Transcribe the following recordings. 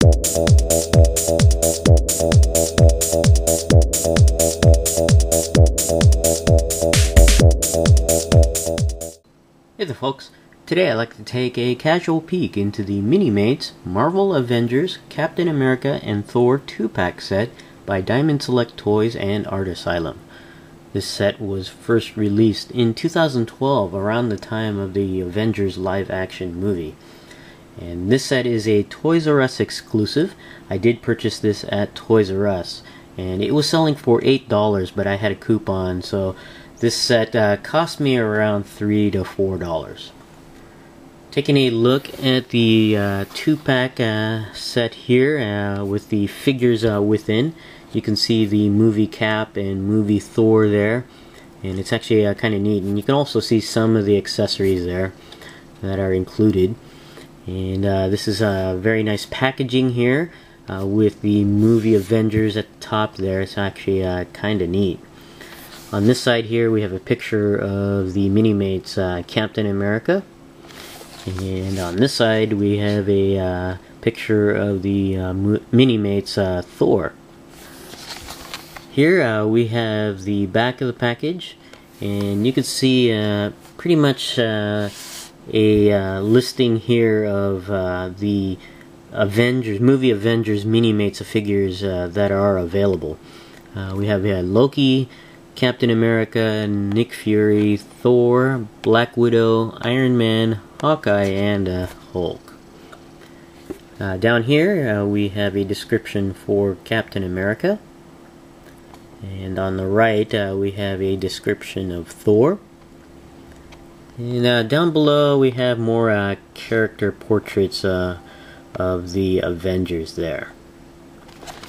Hey there folks, today I'd like to take a casual peek into the Minimates Marvel Avengers Captain America and Thor 2-pack set by Diamond Select Toys and Art Asylum. This set was first released in 2012 around the time of the Avengers live-action movie. And this set is a Toys R Us exclusive. I did purchase this at Toys R Us and it was selling for $8, but I had a coupon, so this set cost me around $3 to $4. Taking a look at the 2-pack set here with the figures within, you can see the movie Cap and movie Thor there, and it's actually kind of neat. And you can also see some of the accessories there that are included. And this is a very nice packaging here with the movie Avengers at the top there. It's actually kind of neat. On this side here we have a picture of the Minimates Captain America, and on this side we have a picture of the Minimates Thor. Here we have the back of the package, and you can see pretty much a listing here of the movie Avengers Minimates figures that are available. We have Loki, Captain America, Nick Fury, Thor, Black Widow, Iron Man, Hawkeye, and Hulk. Down here we have a description for Captain America, and on the right we have a description of Thor, and down below we have more character portraits of the Avengers there.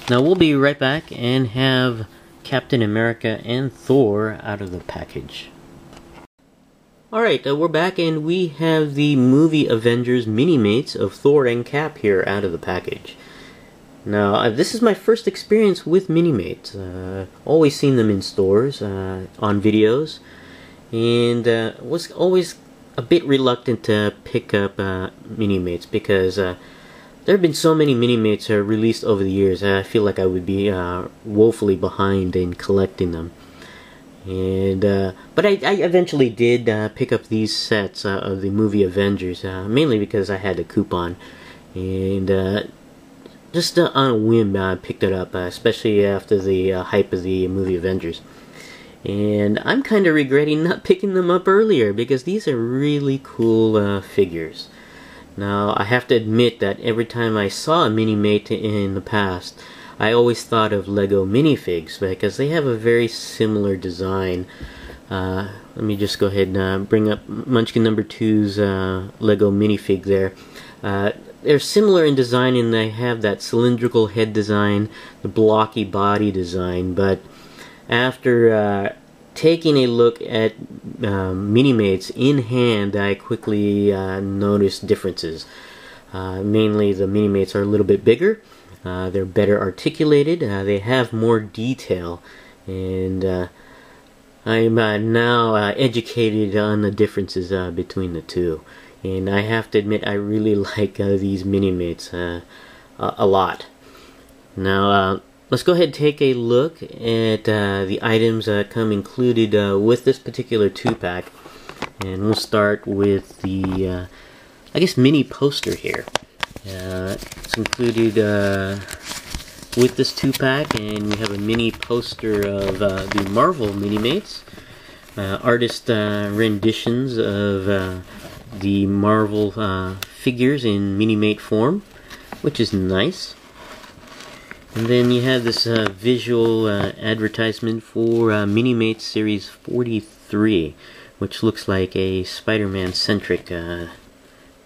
Now we'll be right back and have Captain America and Thor out of the package. Alright, we're back and we have the movie Avengers Minimates of Thor and Cap here out of the package. Now, this is my first experience with Minimates. Always seen them in stores, on videos, and was always a bit reluctant to pick up Minimates because there have been so many Minimates released over the years. I feel like I would be woefully behind in collecting them. And but I eventually did pick up these sets of the movie Avengers, mainly because I had a coupon, and just on a whim I picked it up, especially after the hype of the movie Avengers. And I'm kind of regretting not picking them up earlier because these are really cool figures. Now, I have to admit that every time I saw a Minimate in the past, I always thought of Lego minifigs because they have a very similar design. Let me just go ahead and bring up Munchkin number 2's Lego minifig there. They're similar in design, and they have that cylindrical head design, the blocky body design, but after taking a look at Minimates in hand, I quickly noticed differences. Mainly the Minimates are a little bit bigger, they're better articulated, they have more detail, and I'm now educated on the differences between the two. And I have to admit, I really like these Minimates a lot. Now, let's go ahead and take a look at the items that come included with this particular 2-pack. And we'll start with the, I guess, mini poster here. It's included with this 2-pack, and we have a mini poster of the Marvel Minimates. Artist renditions of the Marvel figures in Minimate form, which is nice. And then you have this visual advertisement for Minimates Series 43, which looks like a Spider-Man centric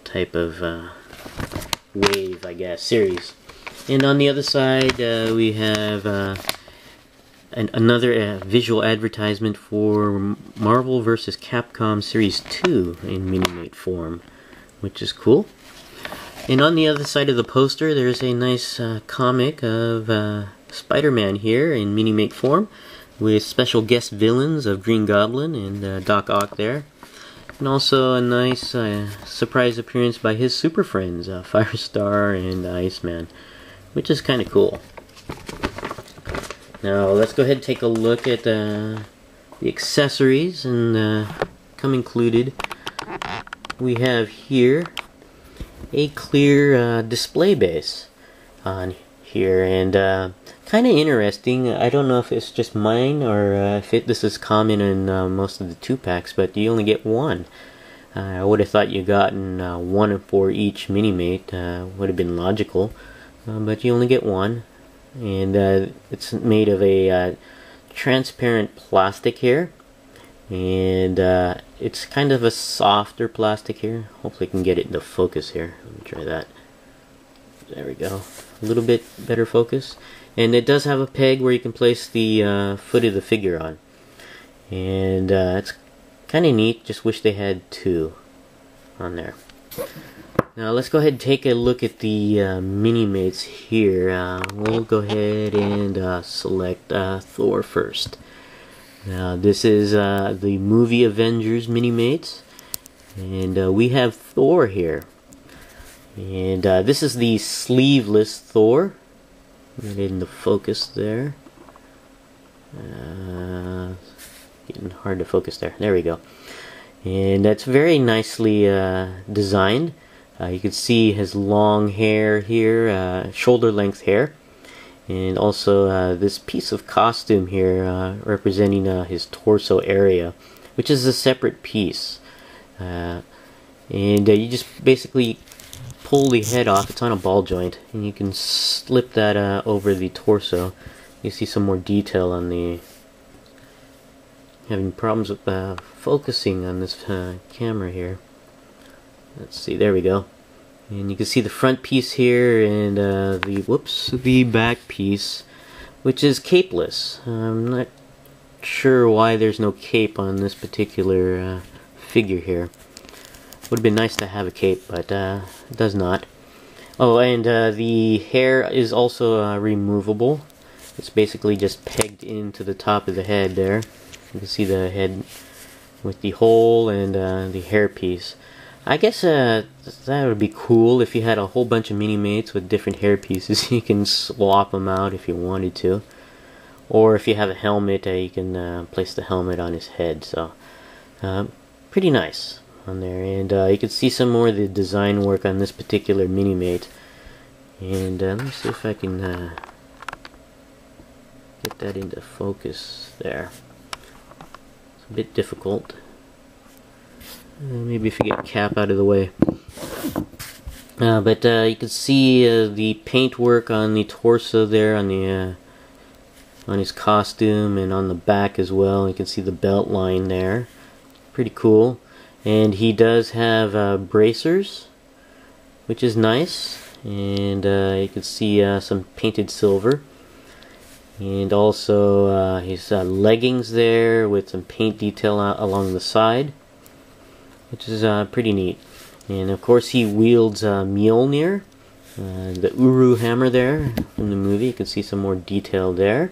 type of wave, I guess, series. And on the other side we have another visual advertisement for Marvel vs. Capcom Series 2 in Minimate form, which is cool. And on the other side of the poster, there's a nice comic of Spider-Man here in Minimate form, with special guest villains of Green Goblin and Doc Ock there. And also a nice surprise appearance by his super friends, Firestar and Iceman, which is kind of cool. Now let's go ahead and take a look at the accessories, and come included. We have here a clear display base on here, and kind of interesting. I don't know if it's just mine or if this is common in most of the 2-packs, but you only get one. I would have thought you gotten one for each Minimate. Would have been logical, but you only get one, and it's made of a transparent plastic here, and it's kind of a softer plastic here. Hopefully I can get it into focus here. Let me try that. There we go. A little bit better focus. And it does have a peg where you can place the foot of the figure on. And it's kind of neat. Just wish they had two on there. Now let's go ahead and take a look at the Minimates here. We'll go ahead and select Thor first. Now this is the movie Avengers Minimates. And we have Thor here. And this is the sleeveless Thor. Get it into focus there. Getting hard to focus there. There we go. And that's very nicely designed. You can see his long hair here, shoulder length hair. And also this piece of costume here representing his torso area, which is a separate piece. And you just basically pull the head off. It's on a ball joint, and you can slip that over the torso. You see some more detail on the... Having problems with focusing on this camera here. Let's see, there we go. And you can see the front piece here, and the back piece, which is capeless. I'm not sure why there's no cape on this particular figure here. Would have been nice to have a cape, but it does not. Oh, and the hair is also removable. It's basically just pegged into the top of the head there. You can see the head with the hole and the hair piece. I guess that would be cool if you had a whole bunch of Minimates with different hair pieces. You can swap them out if you wanted to. Or if you have a helmet, you can place the helmet on his head. So, pretty nice on there. And you can see some more of the design work on this particular Minimate. And let me see if I can get that into focus there. It's a bit difficult. Maybe if you get Cap out of the way. But you can see the paintwork on the torso there, on the on his costume, and on the back as well. You can see the belt line there. Pretty cool. And he does have bracers, which is nice. And you can see some painted silver. And also his leggings there with some paint detail along the side, which is pretty neat. And of course he wields Mjolnir, the Uru hammer there from the movie. You can see some more detail there.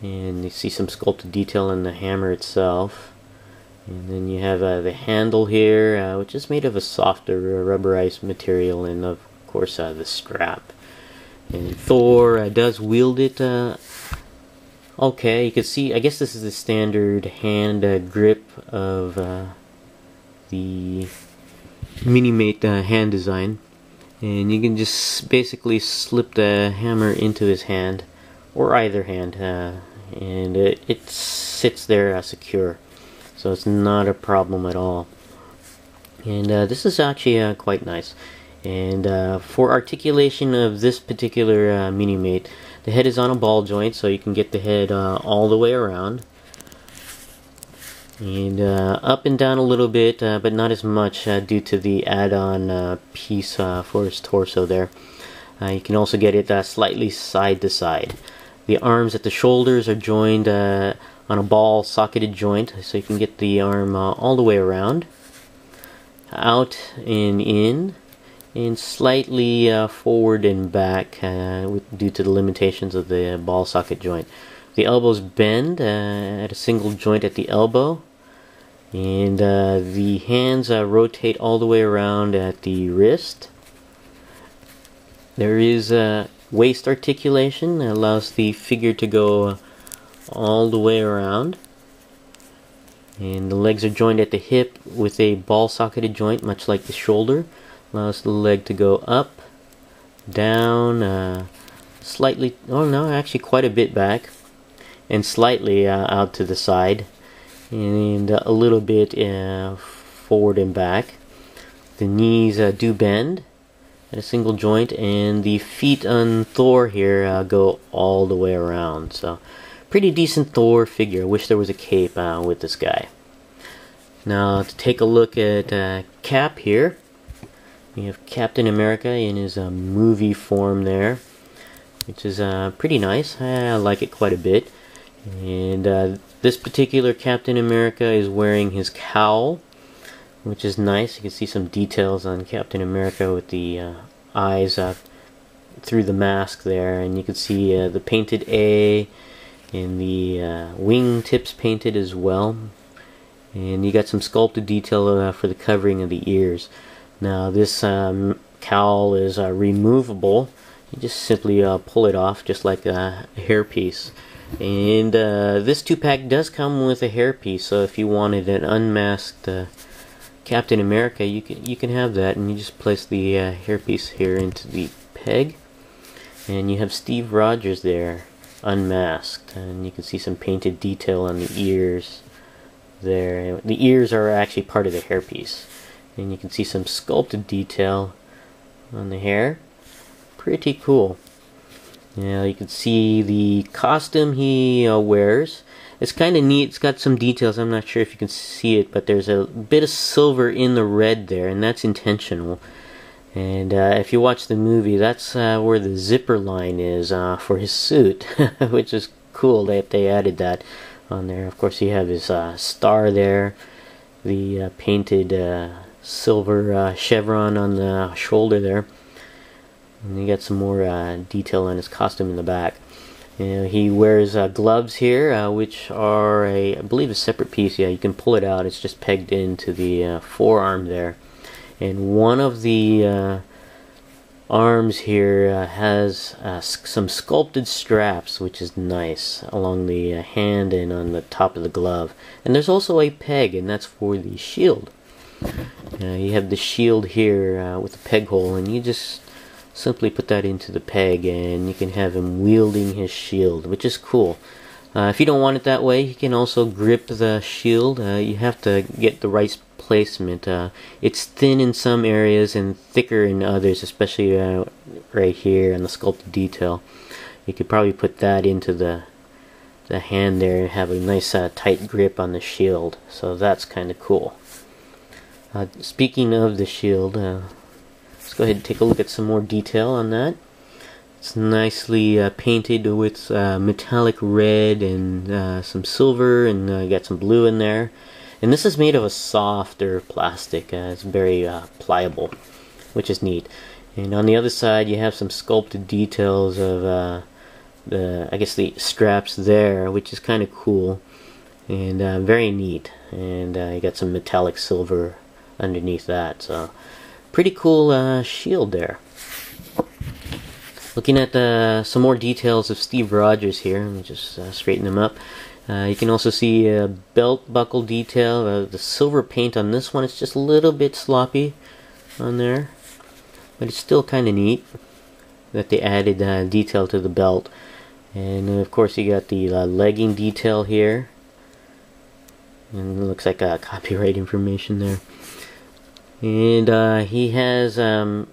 And you see some sculpted detail in the hammer itself. And then you have the handle here, which is made of a softer rubberized material, and of course the strap. And Thor does wield it. Okay, you can see, I guess this is the standard hand grip of the Minimate hand design. And you can just basically slip the hammer into his hand, or either hand, and it sits there secure. So it's not a problem at all. And this is actually quite nice. And for articulation of this particular Minimate, the head is on a ball joint, so you can get the head all the way around. And up and down a little bit, but not as much due to the add-on piece for his torso there. You can also get it slightly side to side. The arms at the shoulders are joined on a ball socketed joint, so you can get the arm all the way around, out and in, and slightly forward and back due to the limitations of the ball socket joint. The elbows bend at a single joint at the elbow, And the hands rotate all the way around at the wrist. There is waist articulation that allows the figure to go all the way around. And the legs are joined at the hip with a ball socketed joint, much like the shoulder. Allows the leg to go up, down, slightly, oh no, actually quite a bit back, and slightly out to the side, and a little bit forward and back. The knees do bend at a single joint, and the feet on Thor here go all the way around. So pretty decent Thor figure. I wish there was a cape with this guy. Now to take a look at Cap here. We have Captain America in his movie form there, which is pretty nice. I like it quite a bit. And this particular Captain America is wearing his cowl, which is nice. You can see some details on Captain America with the eyes through the mask there, and you can see the painted A and the wing tips painted as well. And you got some sculpted detail for the covering of the ears. Now this cowl is removable. You just simply pull it off just like a hairpiece. And this 2-pack does come with a hairpiece, so if you wanted an unmasked Captain America, you can have that, and you just place the hairpiece here into the peg, and you have Steve Rogers there unmasked, and you can see some painted detail on the ears there. The ears are actually part of the hairpiece, and you can see some sculpted detail on the hair. Pretty cool. Now you can see the costume he wears. It's kind of neat. It's got some details. I'm not sure if you can see it, but there's a bit of silver in the red there, and that's intentional. And if you watch the movie, that's where the zipper line is for his suit, which is cool that they added that on there. Of course, you have his star there, the painted silver chevron on the shoulder there. And you got some more detail on his costume in the back. He wears gloves here, which are I believe a separate piece. Yeah, you can pull it out. It's just pegged into the forearm there. And one of the arms here has some sculpted straps, which is nice, along the hand and on the top of the glove. And there's also a peg, and that's for the shield. You have the shield here with the peg hole, and you just simply put that into the peg, and you can have him wielding his shield, which is cool. If you don't want it that way, you can also grip the shield. You have to get the right placement. It's thin in some areas and thicker in others, especially right here on the sculpted detail. You could probably put that into the hand there and have a nice tight grip on the shield. So that's kind of cool. Speaking of the shield, let's go ahead and take a look at some more detail on that. It's nicely painted with metallic red and some silver, and got some blue in there. And this is made of a softer plastic. It's very pliable, which is neat. And on the other side, you have some sculpted details of I guess the straps there, which is kind of cool and very neat. And you got some metallic silver underneath that. So pretty cool shield there. Looking at some more details of Steve Rogers here, let me just straighten them up. You can also see a belt buckle detail. The silver paint on this one is just a little bit sloppy on there, but it's still kind of neat that they added detail to the belt. And of course you got the legging detail here, and it looks like copyright information there. And he has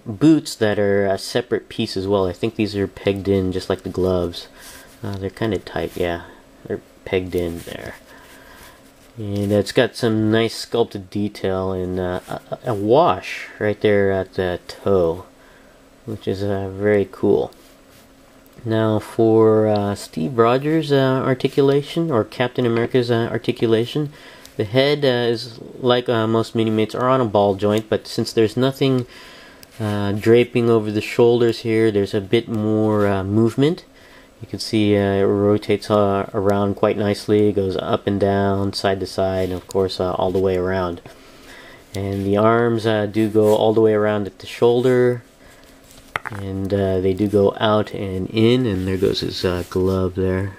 boots that are a separate piece as well. I think these are pegged in just like the gloves. They're kind of tight, yeah. They're pegged in there. And it's got some nice sculpted detail and a wash right there at the toe, which is very cool. Now for Steve Rogers' articulation, or Captain America's articulation, the head is like most Minimates are on a ball joint, but since there's nothing draping over the shoulders here, there's a bit more movement. You can see it rotates around quite nicely. It goes up and down, side to side, and of course all the way around. And the arms do go all the way around at the shoulder, and they do go out and in, and there goes his glove there.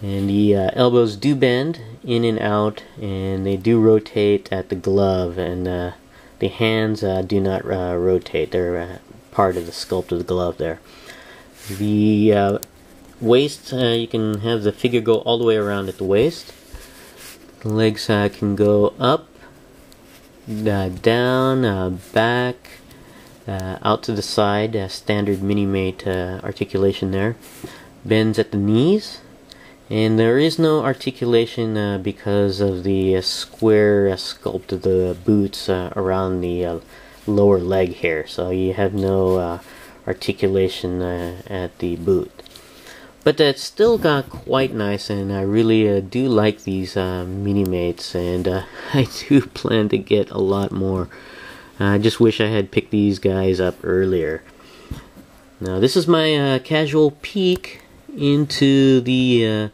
And the elbows do bend in and out, and they do rotate at the glove, and the hands do not rotate. They're part of the sculpt of the glove there. The waist, you can have the figure go all the way around at the waist. The legs can go up, down, back, out to the side, standard Minimate articulation there. Bends at the knees, and there is no articulation because of the square sculpt of the boots around the lower leg here, so you have no articulation at the boot. But that's still got quite nice, and I really do like these Minimates, and I do plan to get a lot more. I just wish I had picked these guys up earlier. Now this is my casual peek into the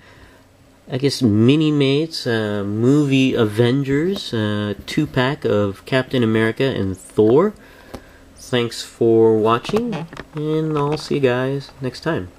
I guess Minimates movie Avengers 2-pack of Captain America and Thor. Thanks for watching, and I'll see you guys next time.